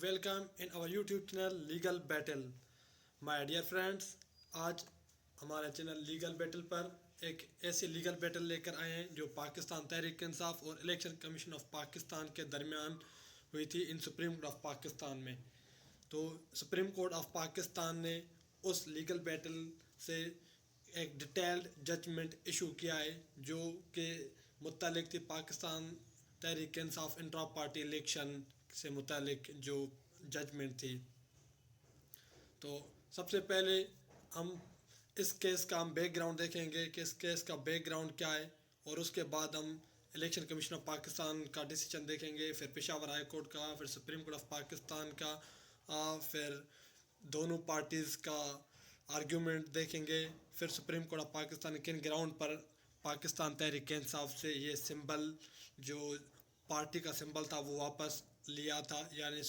welcome in our YouTube channel Legal Battle. My dear friends, आज हमारे channel legal battle पर एक ऐसी लीगल बैटल लेकर आए हैं जो पाकिस्तान तहरीक इंसाफ और इलेक्शन कमीशन ऑफ पाकिस्तान के दरमियान हुई थी इन सुप्रीम कोर्ट ऑफ पाकिस्तान में। तो सुप्रीम कोर्ट ऑफ पाकिस्तान ने उस लीगल बैटल से एक डिटेल्ड जजमेंट इशू किया है जो कि मुतालिक थी Pakistan Tehreek Insaf intra party election से मुतालिक जो जजमेंट थी। तो सबसे पहले हम इस केस का हम बैकग्राउंड देखेंगे कि इस केस का बैकग्राउंड क्या है, और उसके बाद हम इलेक्शन कमीशन ऑफ पाकिस्तान का डिसीजन देखेंगे, फिर पेशावर हाई कोर्ट का, फिर सुप्रीम कोर्ट ऑफ पाकिस्तान का, फिर दोनों पार्टीज़ का आर्ग्यूमेंट देखेंगे, फिर सुप्रीम कोर्ट ऑफ पाकिस्तान किन ग्राउंड पर पाकिस्तान तहरीक इंसाफ से ये सिंबल जो पार्टी का सिंबल था वो वापस लिया था, यानी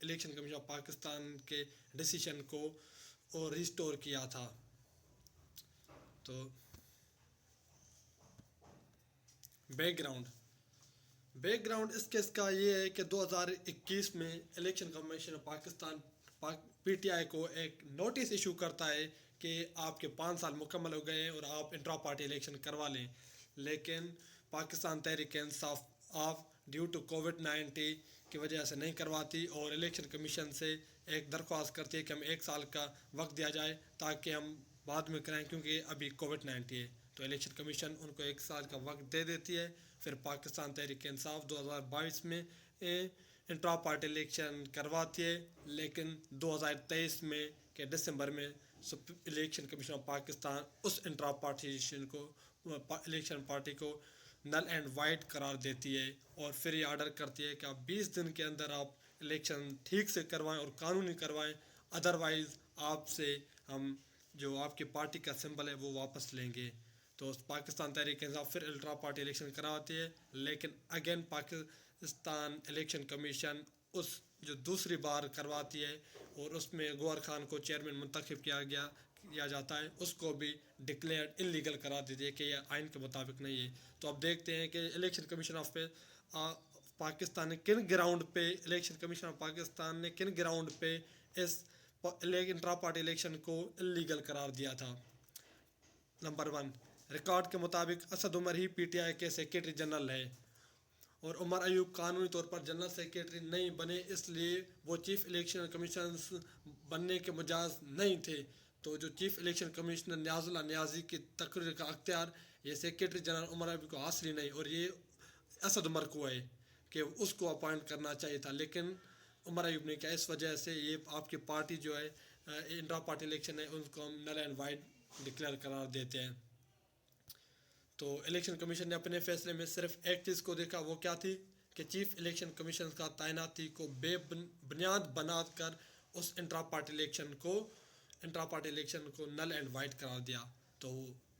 इलेक्शन कमीशन ऑफ पाकिस्तान के डिसीजन को और रिस्टोर किया था। तो बैकग्राउंड इस केस का ये है कि 2021 में election commission of Pakistan PTI को एक नोटिस इशू करता है कि आपके 5 साल मुकम्मल हो गए हैं और आप इंट्रा पार्टी इलेक्शन करवा लें, लेकिन पाकिस्तान तहरीक इंसाफ आप ड्यू टू कोविड-19 की वजह से नहीं करवाती और इलेक्शन कमीशन से एक दरख्वास्त करती है कि हम 1 साल का वक्त दिया जाए ताकि हम बाद में कराएं, क्योंकि अभी कोविड-19 है। तो इलेक्शन कमीशन उनको 1 साल का वक्त दे देती है। फिर पाकिस्तान तहरीक इंसाफ 2022 में इंट्रा पार्टी इलेक्शन करवाती है, लेकिन 2023 में के दिसंबर में इलेक्शन कमीशन ऑफ पाकिस्तान उस इंट्रा पार्टीशन को इलेक्शन पार्टी को नल एंड वाइट करार देती है और फिर ये आर्डर करती है कि आप 20 दिन के अंदर आप इलेक्शन ठीक से करवाएं और कानूनी करवाएं, अदरवाइज़ आपसे हम जो आपकी पार्टी का सिंबल है वो वापस लेंगे। तो पाकिस्तान तहरीक इंसाफ फिर इंट्रा पार्टी इलेक्शन करवाती है, लेकिन अगेन पाकिस्तान इलेक्शन कमीशन उस जो दूसरी बार करवाती है और उसमें गौहर खान को चेयरमैन मुंतखब किया जाता है, उसको भी डिक्लेयर्ड इलीगल करा देती है कि यह आइन के मुताबिक नहीं है। तो अब देखते हैं कि इलेक्शन कमीशन ऑफ पाकिस्तान ने किन ग्राउंड पे किन ग्राउंड पे इस इंट्रा पार्टी इलेक्शन को इलीगल करार दिया था। नंबर 1, रिकॉर्ड के मुताबिक असद उमर ही पीटीआई के सेक्रेटरी जनरल है और उमर अयूब कानूनी तौर पर जनरल सेक्रेटरी नहीं बने, इसलिए वो चीफ इलेक्शन कमीशन बनने के मजाज नहीं थे। तो जो चीफ इलेक्शन कमिश्नर न्याजुल्लाह न्याजी की तकरीर का अख्तियार ये सेक्रेटरी जनरल उमर अयूब को हासिल ही नहीं, और ये असद उमर को है कि उसको अपॉइंट करना चाहिए था, लेकिन उमर अयूब ने किया। इस वजह से ये आपकी पार्टी जो है इंट्रा पार्टी इलेक्शन है उनको हम नल एंड वाइट डिक्लेयर करार देते हैं। तो इलेक्शन कमीशन ने अपने फैसले में सिर्फ एक चीज़ को देखा, वो क्या थी कि चीफ इलेक्शन कमीशन का तैनाती को बेबुनियाद बनाकर उस इंट्रा पार्टी इलेक्शन को नल एंड वाइट करार दिया। तो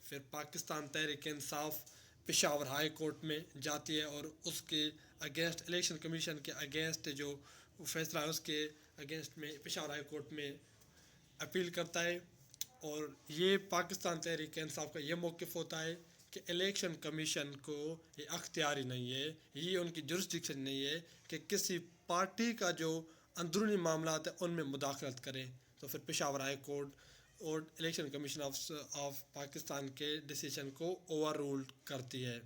फिर पाकिस्तान तहरीक इंसाफ पेशावर हाई कोर्ट में जाती है और उसके अगेंस्ट इलेक्शन कमीशन के अगेंस्ट जो फैसला है उसके अगेंस्ट में पेशावर हाई कोर्ट में अपील करता है। और ये पाकिस्तान तहरीक इंसाफ का ये मौक़िफ़ होता है कि इलेक्शन कमीशन को ये अख्तियार ही नहीं है, ये उनकी जुरिस्डिक्शन नहीं है कि किसी पार्टी का जो अंदरूनी मामलात है उनमें मुदाखलत करें। तो फिर पेशावर हाई कोर्ट और इलेक्शन कमीशन ऑफ पाकिस्तान के डिसीजन को ओवर रूल करती है।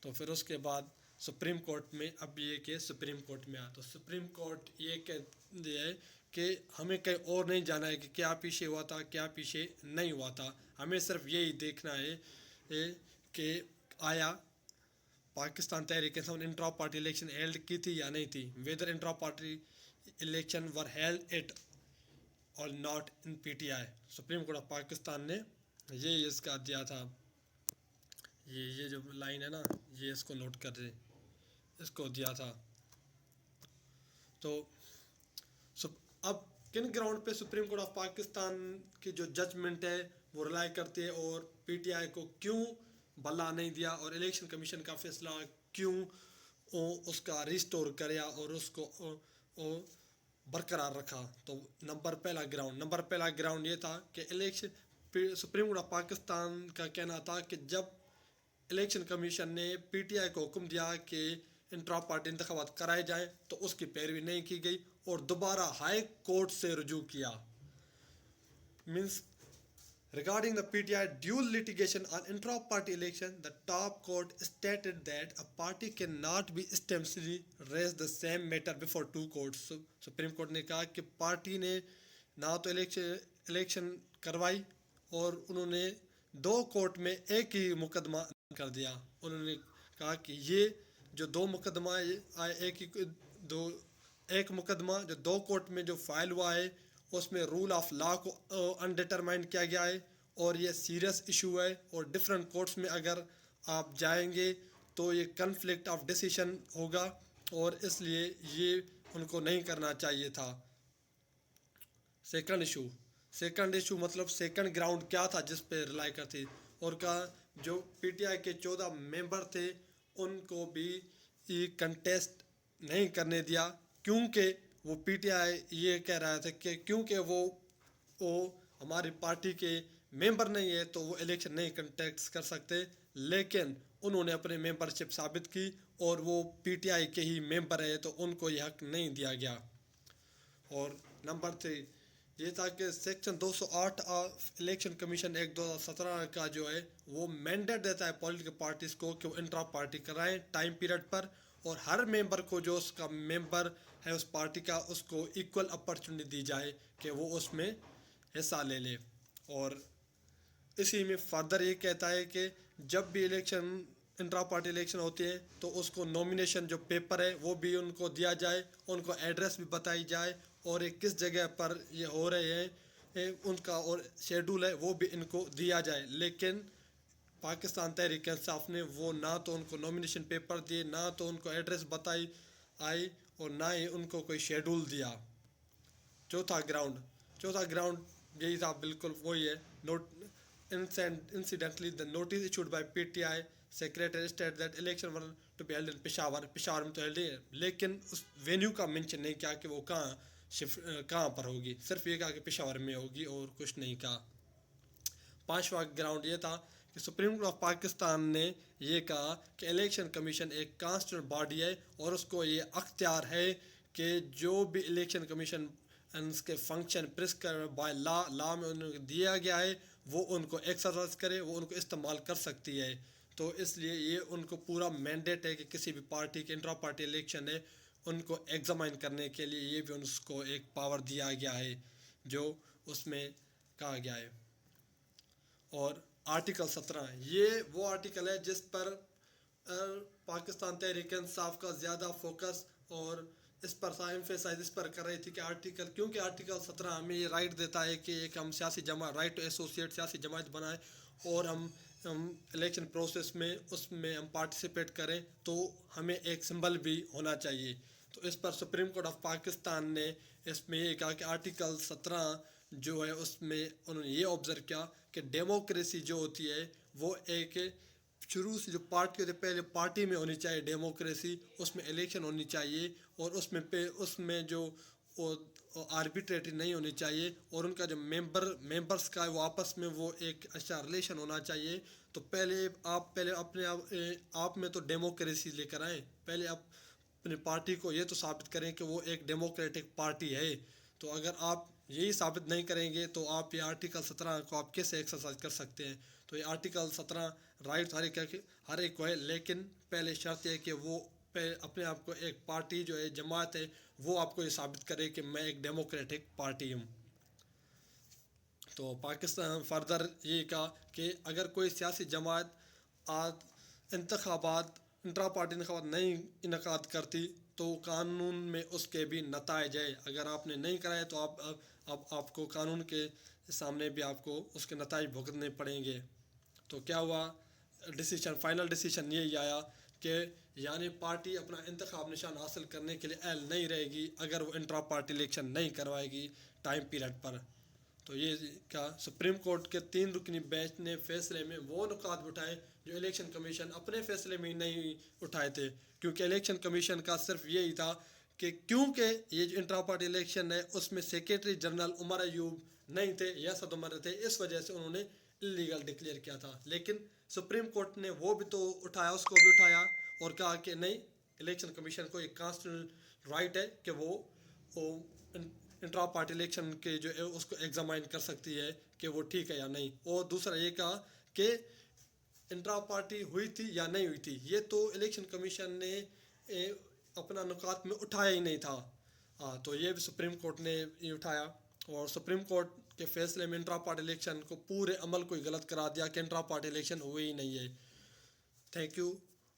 तो फिर उसके बाद सुप्रीम कोर्ट में अब ये केस सुप्रीम कोर्ट में आया, तो सुप्रीम कोर्ट ये कहती है कि हमें कहीं और नहीं जाना है कि क्या पीछे हुआ था क्या पीछे नहीं हुआ था, हमें सिर्फ यही देखना है कि आया पाकिस्तान तहरीक इंसाफ ने इंट्रा पार्टी इलेक्शन हेल्ड की थी या नहीं थी, whether intra party election were held it or not in PTI. Supreme Court of Pakistan ने ये इसका दिया था, ये जो लाइन है ना, ये इसको नोट कर दे, इसको दिया था। तो अब किन ग्राउंड पे सुप्रीम कोर्ट ऑफ पाकिस्तान की जो जजमेंट है वो रिलाई करती है और पीटीआई को क्यों भला नहीं दिया और इलेक्शन कमीशन का फैसला क्यों उसका रिस्टोर किया और उसको बरकरार रखा। तो नंबर पहला ग्राउंड ये था कि सुप्रीम कोर्ट ऑफ पाकिस्तान का कहना था कि जब इलेक्शन कमीशन ने पीटीआई को हुक्म दिया कि इंट्रा पार्टी इंतखाबात कराए जाएँ तो उसकी पैरवी नहीं की गई और दोबारा हाई कोर्ट से रुजू किया। Means regarding the PTI dual litigation on intra-party election, the top court stated that a party cannot be systematically raise the same matter before two courts. So, supreme court ने कहा कि party ने ना तो election करवाई और उन्होंने दो कोर्ट में एक ही मुकदमा कर दिया। उन्होंने कहा कि ये जो दो मुकदमा आए एक मुकदमा जो दो कोर्ट में जो फाइल हुआ है उसमें रूल ऑफ लॉ को अनडिटरमाइंड किया गया है और ये सीरियस इशू है और डिफरेंट कोर्ट्स में अगर आप जाएंगे तो ये कन्फ्लिक्ट ऑफ डिसीजन होगा और इसलिए ये उनको नहीं करना चाहिए था। सेकंड इशू मतलब सेकंड ग्राउंड क्या था जिस पे रिलाई करती और का जो पीटीआई के 14 मेंबर थे उनको भी ये कंटेस्ट नहीं करने दिया क्योंकि वो पीटीआई ये कह रहा था कि क्योंकि वो हमारी पार्टी के मेंबर नहीं है तो वो इलेक्शन नहीं कंटेस्ट कर सकते, लेकिन उन्होंने अपने मेंबरशिप साबित की और वो पीटीआई के ही मेंबर है तो उनको ये हक नहीं दिया गया। और नंबर 3 ये था कि section 208 of election commission act 2017 का जो है वो मैंडेट देता है पॉलिटिकल पार्टीज़ को कि वो इंट्रा पार्टी कराएं टाइम पीरियड पर और हर मेंबर को जो उसका मेंबर है उस पार्टी का उसको इक्वल अपॉर्चुनिटी दी जाए कि वो उसमें हिस्सा ले ले। और इसी में फर्दर ये कहता है कि जब भी इलेक्शन इंट्रा पार्टी इलेक्शन होते हैं तो उसको नॉमिनेशन जो पेपर है वो भी उनको दिया जाए, उनको एड्रेस भी बताई जाए और ये किस जगह पर ये हो रहे हैं उनका और शेड्यूल है वो भी इनको दिया जाए। लेकिन पाकिस्तान तहरीक इंसाफ ने वो ना तो उनको नॉमिनेशन पेपर दिए, ना तो उनको एड्रेस बताई आई और ना ही उनको कोई शेड्यूल दिया। चौथा ग्राउंड यही था, बिल्कुल वही है। Incidentally, the notice issued by PTI secretary stated that election were to be held in Peshawar में तो held है, लेकिन उस वेन्यू का मेंशन नहीं किया कि वो कहाँ पर होगी, सिर्फ ये कहा कि पेशावर में होगी और कुछ नहीं कहा। 5वां ग्राउंड ये था कि सुप्रीम कोर्ट ऑफ पाकिस्तान ने ये कहा कि इलेक्शन कमीशन एक कॉन्स्टिट्यूंट बॉडी है और उसको ये अख्तियार है कि जो भी इलेक्शन कमीशन के फंक्शन प्रिस्क्राइब बाय लॉ में उन्हें दिया गया है वो उनको एक्सरसाइज करे, वो उनको इस्तेमाल कर सकती है। तो इसलिए ये उनको पूरा मैंडेट है कि किसी भी पार्टी के इंट्रा पार्टी इलेक्शन है उनको एग्जामाइन करने के लिए ये भी उनको एक पावर दिया गया है जो उसमें कहा गया है। और आर्टिकल 17 ये वो आर्टिकल है जिस पर पाकिस्तान तहरीक इंसाफ का ज़्यादा फोकस और इस पर एम्फेसाइज इस पर कर रही थी कि क्योंकि आर्टिकल 17 हमें ये राइट देता है कि एक हम सियासी राइट टू एसोसिएट सियासी जमात बनाए और हम इलेक्शन प्रोसेस में उसमें हम पार्टिसिपेट करें तो हमें एक सिंबल भी होना चाहिए। तो इस पर सुप्रीम कोर्ट ऑफ पाकिस्तान ने इसमें ये कहा कि आर्टिकल 17 जो है उसमें उन्होंने ये ऑब्ज़र्व किया कि डेमोक्रेसी जो होती है वो एक शुरू से जो पार्टी होती है पहले पार्टी में होनी चाहिए डेमोक्रेसी, उसमें इलेक्शन होनी चाहिए और उसमें जो आर्बिट्रेटरी नहीं होनी चाहिए और उनका जो मेंबर्स का है वो आपस में वो एक अच्छा रिलेशन होना चाहिए। तो पहले अपने आप में तो डेमोक्रेसी लेकर आएँ, पहले आप अपनी पार्टी को ये तो साबित करें कि वो एक डेमोक्रेटिक पार्टी है। तो अगर आप यही साबित नहीं करेंगे तो आप ये आर्टिकल 17 को आप कैसे एक्सरसाइज कर सकते हैं। तो ये आर्टिकल 17 राइट हर एक को है, लेकिन पहले शर्त है कि वो अपने आप को एक पार्टी जो है जमात है वो आपको ये साबित करे कि मैं एक डेमोक्रेटिक पार्टी हूँ। तो पाकिस्तान फर्दर ये कहा कि अगर कोई सियासी जमात इंट्रा पार्टी इंतखाबात नहीं इनकाद करती तो कानून में उसके भी नताइज है। अगर आपने नहीं कराए तो आपको कानून के सामने भी आपको उसके नताइज भुगतने पड़ेंगे। तो क्या हुआ, फाइनल डिसीजन यही आया कि यानी पार्टी अपना इंतखाब निशान हासिल करने के लिए अहल नहीं रहेगी अगर वो इंट्रा पार्टी इलेक्शन नहीं करवाएगी टाइम पीरियड पर। तो ये क्या सुप्रीम कोर्ट के 3 रुकनी बेंच ने फैसले में वो नुकात उठाए जो इलेक्शन कमीशन अपने फैसले में नहीं उठाए थे, क्योंकि इलेक्शन कमीशन का सिर्फ यही था कि क्योंकि ये जो इंट्रा पार्टी इलेक्शन है उसमें सेक्रेटरी जनरल उमर अयूब नहीं थे या सद उमर थे, इस वजह से उन्होंने इलीगल डिक्लेयर किया था। लेकिन सुप्रीम कोर्ट ने वो भी तो उठाया, उसको भी उठाया और कहा कि नहीं الیکشن کمیشن کو ایک کانسٹیٹیوشنل رائٹ ہے کہ وہ انٹرا پارٹی الیکشن کے جو ہے اس کو ایگزامائن کر سکتی ہے کہ وہ ٹھیک ہے یا نہیں. اور دوسرا یہ کہا کہ انٹرا پارٹی ہوئی تھی یا نہیں ہوئی تھی، یہ تو الیکشن کمیشن نے اپنا نکات میں اٹھایا ہی نہیں تھا. ہاں، تو یہ بھی سپریم کورٹ نے یہ اٹھایا، اور سپریم کورٹ کے فیصلے میں انٹرا پارٹی الیکشن کو پورے عمل کو ہی غلط قرار دیا کہ انٹرا پارٹی الیکشن ہوئی ہی نہیں ہے. Thank you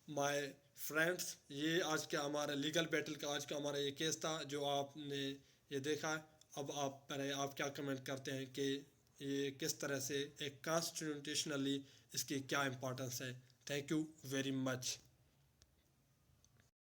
my friends. یہ آج کا ہمارا لیگل بیٹل کا آج کا ہمارا یہ کیس تھا جو آپ نے یہ دیکھا. اب آپ کیا کمنٹ کرتے ہیں کہ یہ کس طرح سے ایک کانسٹیٹیوشنلی اس کی کیا امپورٹنس ہے. Thank you very much.